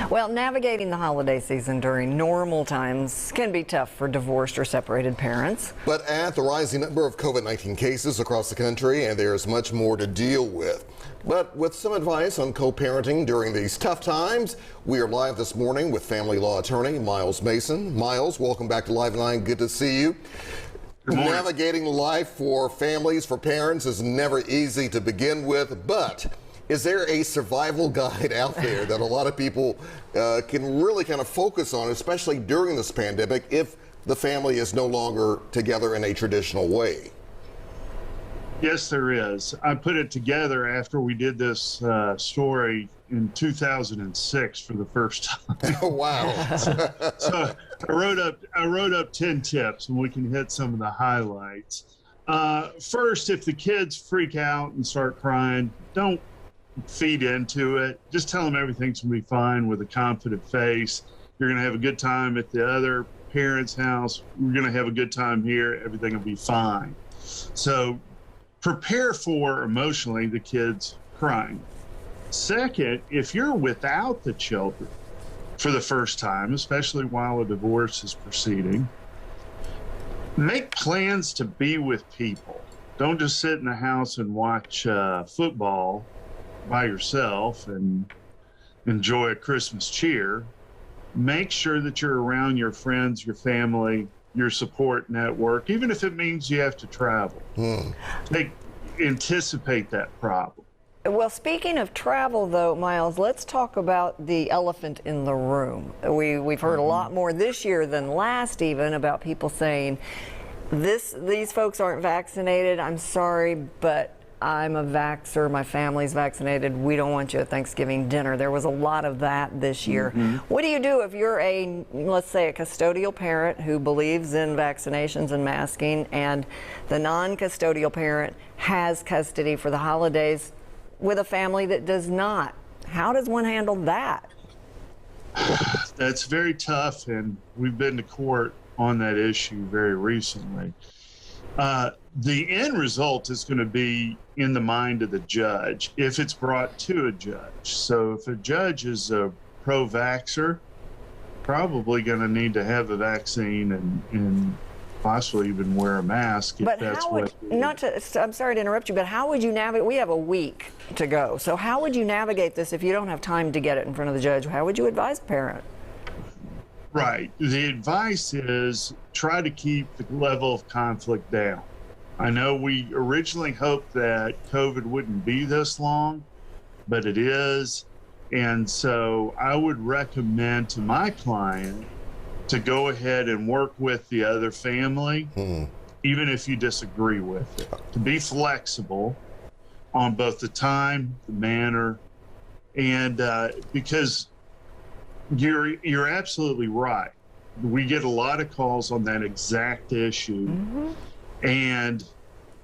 Well, navigating the holiday season during normal times can be tough for divorced or separated parents. But add the rising number of COVID-19 cases across the country, and there's much more to deal with. But with some advice on co-parenting during these tough times, we are live this morning with family law attorney Miles Mason. Miles, welcome back to Live & Line. Good to see you. Navigating life for families, for parents, is never easy to begin with, but is there a survival guide out there that a lot of people can really kind of focus on, especially during this pandemic, if the family is no longer together in a traditional way? Yes, there is. I put it together after we did this story in 2006 for the first time. Oh, wow. So I wrote up 10 tips, and we can hit some of the highlights. First, if the kids freak out and start crying, don't feed into it. Just tell them everything's gonna be fine with a confident face. You're gonna have a good time at the other parent's house. We're gonna have a good time here. Everything will be fine. So prepare for emotionally the kids crying. Second, if you're without the children for the first time, especially while a divorce is proceeding, make plans to be with people. Don't just sit in the house and watch football by yourself and enjoy a Christmas cheer. Make sure that you're around your friends, your family, your support network, even if it means you have to travel. Anticipate that problem. Well, speaking of travel, though, Miles, let's talk about the elephant in the room. We've heard a lot more this year than last, even, about people saying, these folks aren't vaccinated. I'm sorry, but I'm a vaxxer. My family's vaccinated. We don't want you at Thanksgiving dinner. There was a lot of that this year. What do you do if you're let's say, a custodial parent who believes in vaccinations and masking, and the non-custodial parent has custody for the holidays with a family that does not? How does one handle that? That's very tough, and we've been to court on that issue very recently. The end result is going to be in the mind of the judge if it's brought to a judge. So if a judge is a pro-vaxxer, probably going to need to have a vaccine and possibly even wear a mask. But how would, I'm sorry to interrupt you, but how would you navigate? We have a week to go. So how would you navigate this if you don't have time to get it in front of the judge? How would you advise a parent? Right. The advice is try to keep the level of conflict down. I know we originally hoped that COVID wouldn't be this long, but it is. And so I would recommend to my client to go ahead and work with the other family, even if you disagree with it, to be flexible on both the time, the manner, and because you're absolutely right. We get a lot of calls on that exact issue, and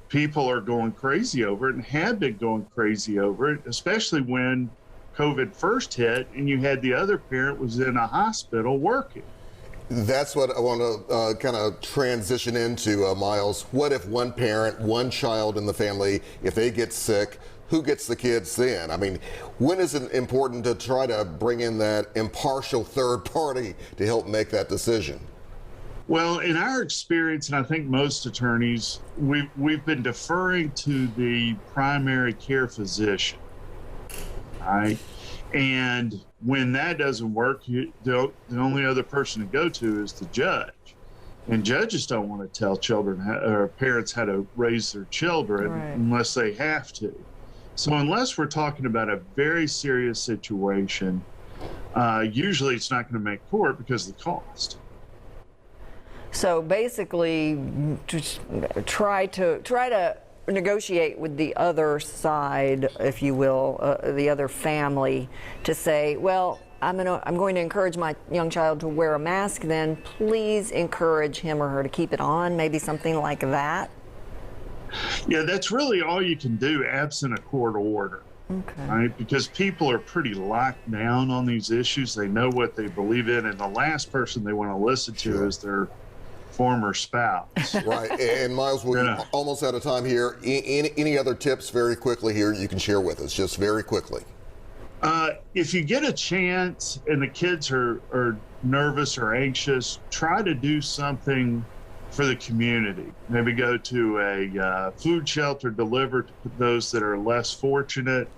people are going crazy over it and have been going crazy over it, especially when COVID first hit and you had the other parent was in a hospital working. That's what I want to kind of transition into, Miles. What if one parent, one child in the family, if they get sick, who gets the kids then? I mean, when is it important to try to bring in that impartial third party to help make that decision? Well, in our experience, and I think most attorneys, we've been deferring to the primary care physician, right? And when that doesn't work, the only other person to go to is the judge. And judges don't want to tell children or parents how to raise their children unless they have to. So unless we're talking about a very serious situation, usually it's not going to make court because of the cost. So basically, just try to negotiate with the other side, if you will, the other family, to say, well, I'm going to encourage my young child to wear a mask. Then please encourage him or her to keep it on. Maybe something like that. Yeah, that's really all you can do, absent a court order. Okay. Right? Because people are pretty locked down on these issues. They know what they believe in, and the last person they want to listen to is their former spouse. Right. And Miles, we're almost out of time here. Any other tips very quickly here you can share with us, just very quickly? If you get a chance and the kids are nervous or anxious, try to do something for the community. Maybe go to a food shelter, deliver to those that are less fortunate,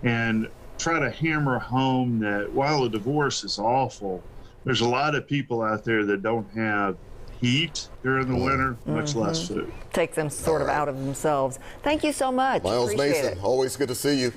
and try to hammer home that while a divorce is awful, there's a lot of people out there that don't have heat during the winter, much less food. Take them sort of out of themselves. Thank you so much. Miles Appreciate Mason, it. always good to see you.